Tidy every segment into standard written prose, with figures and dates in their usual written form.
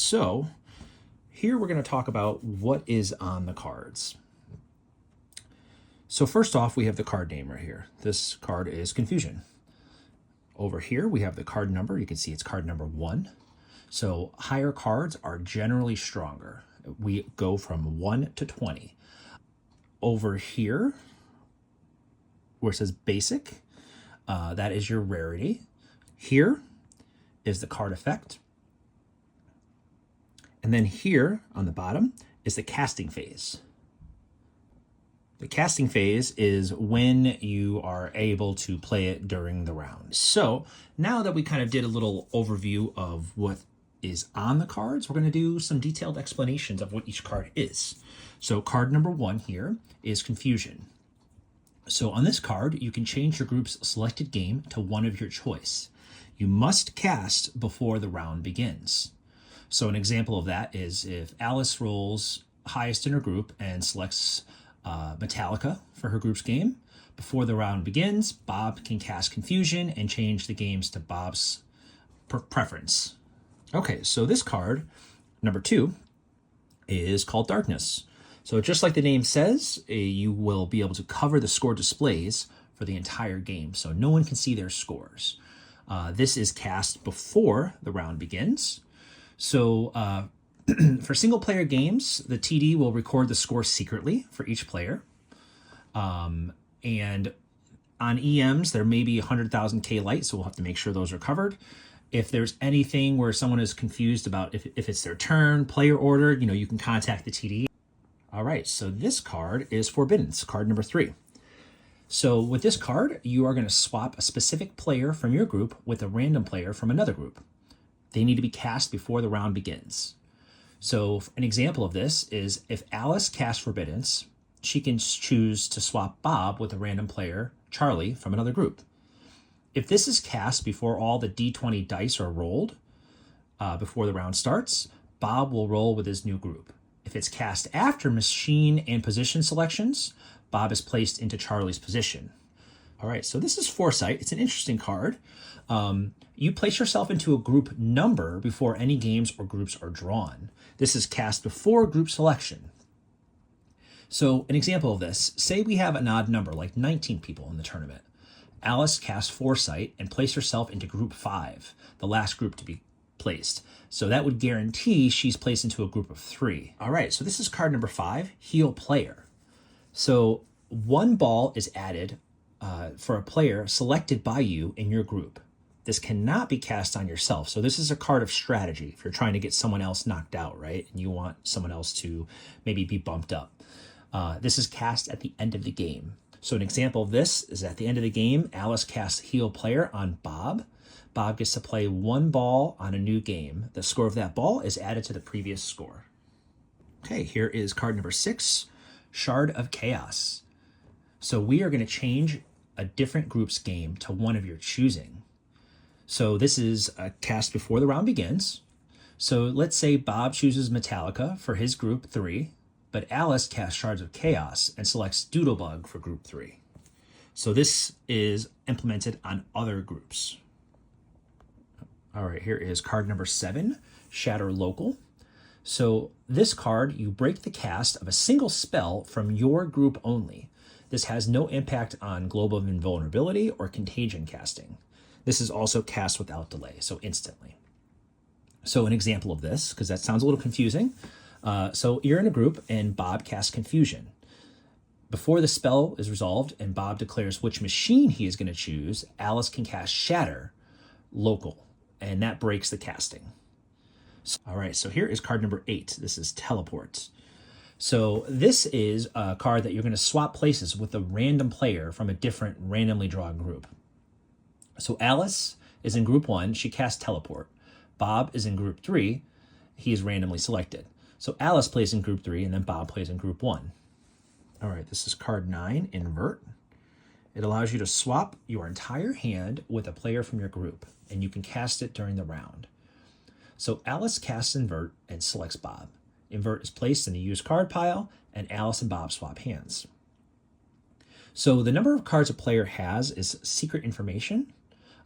So here we're going to talk about what is on the cards. So first off, we have the card name right here. This card is Confusion. Over here, we have the card number. You can see it's card number 1. So higher cards are generally stronger. We go from 1 to 20. Over here, where it says basic, that is your rarity. Here is the card effect. And then here on the bottom is the casting phase. The casting phase is when you are able to play it during the round. So now that we kind of did a little overview of what is on the cards, we're going to do some detailed explanations of what each card is. So card number 1 here is Confusion. So on this card, you can change your group's selected game to one of your choice. You must cast before the round begins. So an example of that is if Alice rolls highest in her group and selects Metallica for her group's game, before the round begins, Bob can cast Confusion and change the games to Bob's preference. Okay, so this card, number 2, is called Darkness. So just like the name says, you will be able to cover the score displays for the entire game, so no one can see their scores. This is cast before the round begins. So for single-player games, the TD will record the score secretly for each player. And on EMs, there may be 100,000 K light, so we'll have to make sure those are covered. If there's anything where someone is confused about if it's their turn, player order, you can contact the TD. All right, so this card is Forbidden. It's card number 3. So with this card, you are going to swap a specific player from your group with a random player from another group. They need to be cast before the round begins. So an example of this is if Alice casts Forbiddance, she can choose to swap Bob with a random player, Charlie, from another group. If this is cast before all the D20 dice are rolled, before the round starts, Bob will roll with his new group. If it's cast after machine and position selections, Bob is placed into Charlie's position. All right, so this is Foresight. It's an interesting card. You place yourself into a group number before any games or groups are drawn. This is cast before group selection. So an example of this, say we have an odd number, like 19 people in the tournament. Alice casts Foresight and placed herself into group 5, the last group to be placed. So that would guarantee she's placed into a group of 3. All right, so this is card number 5, Heal Player. So 1 ball is added for a player selected by you in your group. This cannot be cast on yourself. So this is a card of strategy if you're trying to get someone else knocked out, right? And you want someone else to maybe be bumped up. This is cast at the end of the game. So an example of this is at the end of the game, Alice casts Heal Player on Bob. Bob gets to play 1 ball on a new game. The score of that ball is added to the previous score. Okay, here is card number 6, Shard of Chaos. So we are going to change a different group's game to one of your choosing. So this is cast before the round begins. So let's say Bob chooses Metallica for his group 3, but Alice casts Shards of Chaos and selects Doodlebug for group 3. So this is implemented on other groups. All right, here is card number 7, Shatter Local. So this card, you break the cast of a single spell from your group only. This has no impact on Global Invulnerability or Contagion casting. This is also cast without delay, so instantly. So an example of this, because that sounds a little confusing. So you're in a group and Bob casts Confusion. Before the spell is resolved and Bob declares which machine he is going to choose, Alice can cast Shatter Local, and that breaks the casting. All right, so here is card number 8. This is Teleport. So this is a card that you're going to swap places with a random player from a different randomly drawn group. So Alice is in group 1, she casts Teleport. Bob is in group 3, he is randomly selected. So Alice plays in group 3 and then Bob plays in group 1. All right, this is card 9, Invert. It allows you to swap your entire hand with a player from your group, and you can cast it during the round. So Alice casts Invert and selects Bob. Invert is placed in the used card pile, and Alice and Bob swap hands. So the number of cards a player has is secret information.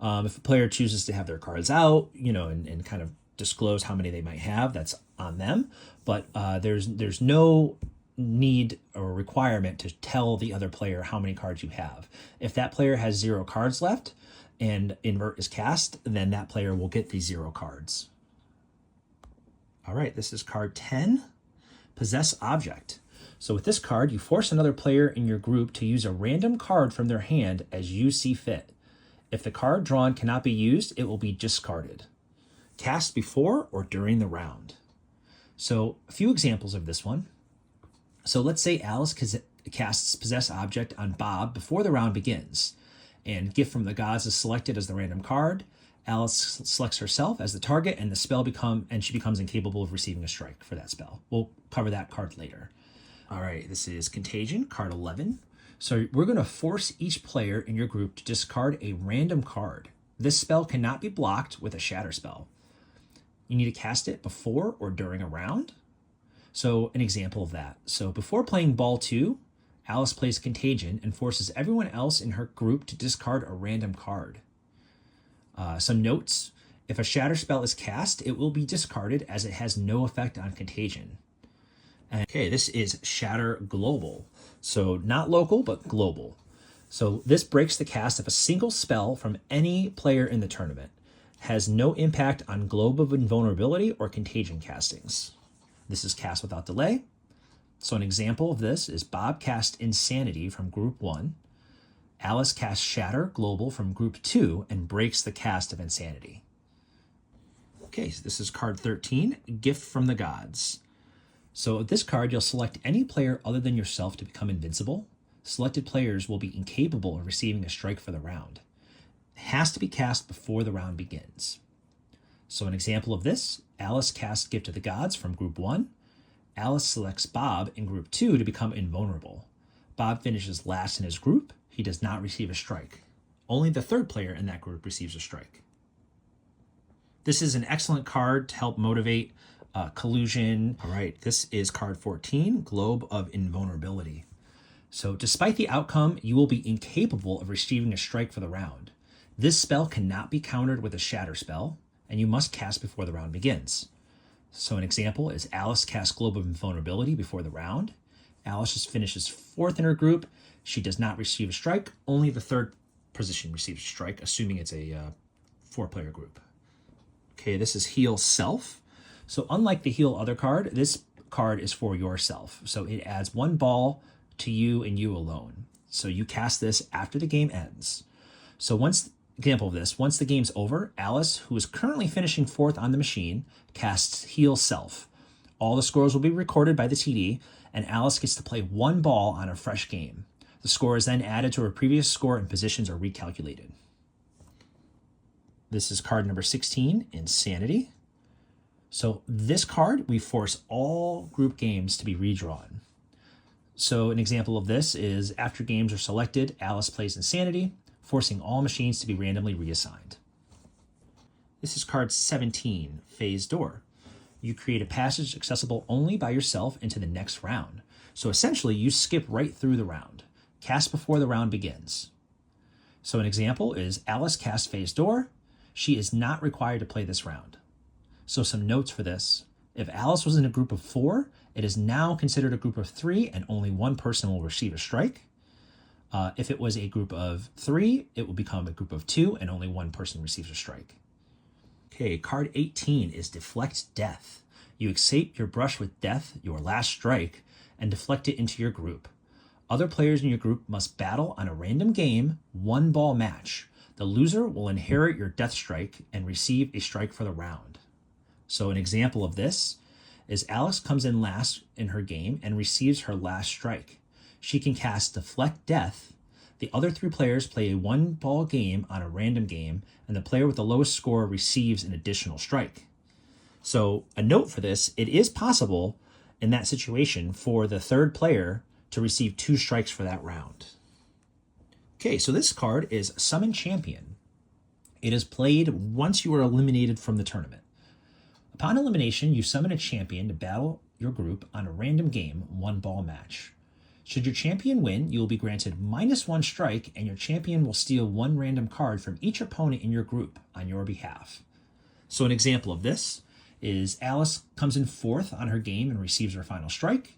If a player chooses to have their cards out, and kind of disclose how many they might have. That's on them. But there's no need or requirement to tell the other player how many cards you have. If that player has 0 cards left and invert is cast, then that player will get the 0 cards. All right, this is card 10, Possess Object. So with this card, you force another player in your group to use a random card from their hand as you see fit. If the card drawn cannot be used, it will be discarded. Cast before or during the round. So a few examples of this one. So let's say Alice casts Possess Object on Bob before the round begins, and Gift from the Gods is selected as the random card. Alice selects herself as the target, and she becomes incapable of receiving a strike for that spell. We'll cover that card later. All right, this is Contagion, card 11. So we're going to force each player in your group to discard a random card. This spell cannot be blocked with a Shatter spell. You need to cast it before or during a round. So an example of that. So before playing Ball 2, Alice plays Contagion and forces everyone else in her group to discard a random card. Some notes. If a Shatter spell is cast, it will be discarded as it has no effect on Contagion. Okay, this is Shatter Global. So not local, but global. So this breaks the cast of a single spell from any player in the tournament. Has no impact on Globe of Invulnerability or Contagion castings. This is cast without delay. So an example of this is Bob cast Insanity from Group 1. Alice casts Shatter Global from Group 2 and breaks the cast of Insanity. Okay, so this is card 13, Gift from the Gods. So with this card, you'll select any player other than yourself to become invincible. Selected players will be incapable of receiving a strike for the round. It has to be cast before the round begins. So an example of this, Alice casts Gift of the Gods from Group 1. Alice selects Bob in Group 2 to become invulnerable. Bob finishes last in his group. He does not receive a strike. Only the third player in that group receives a strike. This is an excellent card to help motivate collusion. All right, this is card 14, Globe of Invulnerability. So despite the outcome, you will be incapable of receiving a strike for the round. This spell cannot be countered with a Shatter spell, and you must cast before the round begins. So an example is Alice casts Globe of Invulnerability before the round. Alice just finishes 4th in her group. She does not receive a strike. Only the 3rd position receives a strike, assuming it's a 4-player group. Okay, this is Heal Self. So unlike the Heal Other card, this card is for yourself. So it adds 1 ball to you and you alone. So you cast this after the game ends. So example of this, once the game's over, Alice, who is currently finishing 4th on the machine, casts Heal Self. All the scores will be recorded by the TD, and Alice gets to play 1 ball on a fresh game. The score is then added to her previous score and positions are recalculated. This is card number 16, Insanity. So this card, we force all group games to be redrawn. So an example of this is after games are selected, Alice plays Insanity, forcing all machines to be randomly reassigned. This is card 17, Phase Door. You create a passage accessible only by yourself into the next round. So essentially, you skip right through the round. Cast before the round begins. So an example is Alice casts Phase Door. She is not required to play this round. So some notes for this. If Alice was in a group of 4, it is now considered a group of 3 and only 1 person will receive a strike. If it was a group of 3, it will become a group of 2 and only 1 person receives a strike. Okay, card 18 is Deflect Death. You accept your brush with death, your last strike, and deflect it into your group. Other players in your group must battle on a random game, 1-ball match. The loser will inherit your death strike and receive a strike for the round. So an example of this is Alice comes in last in her game and receives her last strike. She can cast Deflect Death. The other 3 players play a 1-ball game on a random game, and the player with the lowest score receives an additional strike. So a note for this, it is possible in that situation for the 3rd player to receive 2 strikes for that round. Okay, so this card is Summon Champion. It is played once you are eliminated from the tournament. Upon elimination, you summon a champion to battle your group on a random game, 1-ball match. Should your champion win, you will be granted -1 strike, and your champion will steal 1 random card from each opponent in your group on your behalf. So an example of this, is Alice comes in 4th on her game and receives her final strike.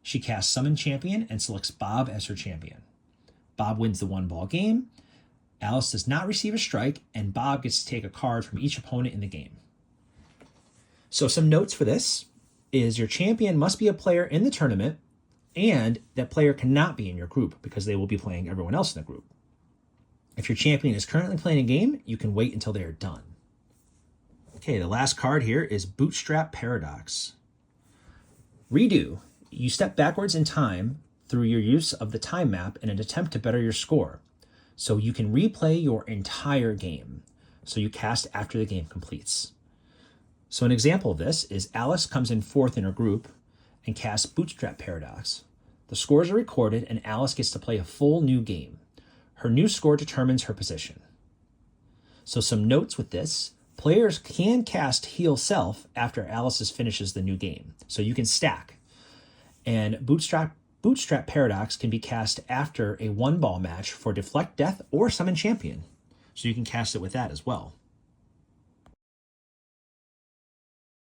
She casts Summon Champion and selects Bob as her champion. Bob wins the 1-ball game. Alice does not receive a strike, and Bob gets to take a card from each opponent in the game. So some notes for this is your champion must be a player in the tournament, and that player cannot be in your group because they will be playing everyone else in the group. If your champion is currently playing a game, you can wait until they are done. Okay, the last card here is Bootstrap Paradox. Redo. You step backwards in time through your use of the time map in an attempt to better your score. So you can replay your entire game. So you cast after the game completes. So an example of this is Alice comes in 4th in her group and casts Bootstrap Paradox. The scores are recorded and Alice gets to play a full new game. Her new score determines her position. So some notes with this. Players can cast Heal Self after Alice finishes the new game. So you can stack. And Bootstrap Paradox can be cast after a 1-ball match for Deflect Death or Summon Champion. So you can cast it with that as well.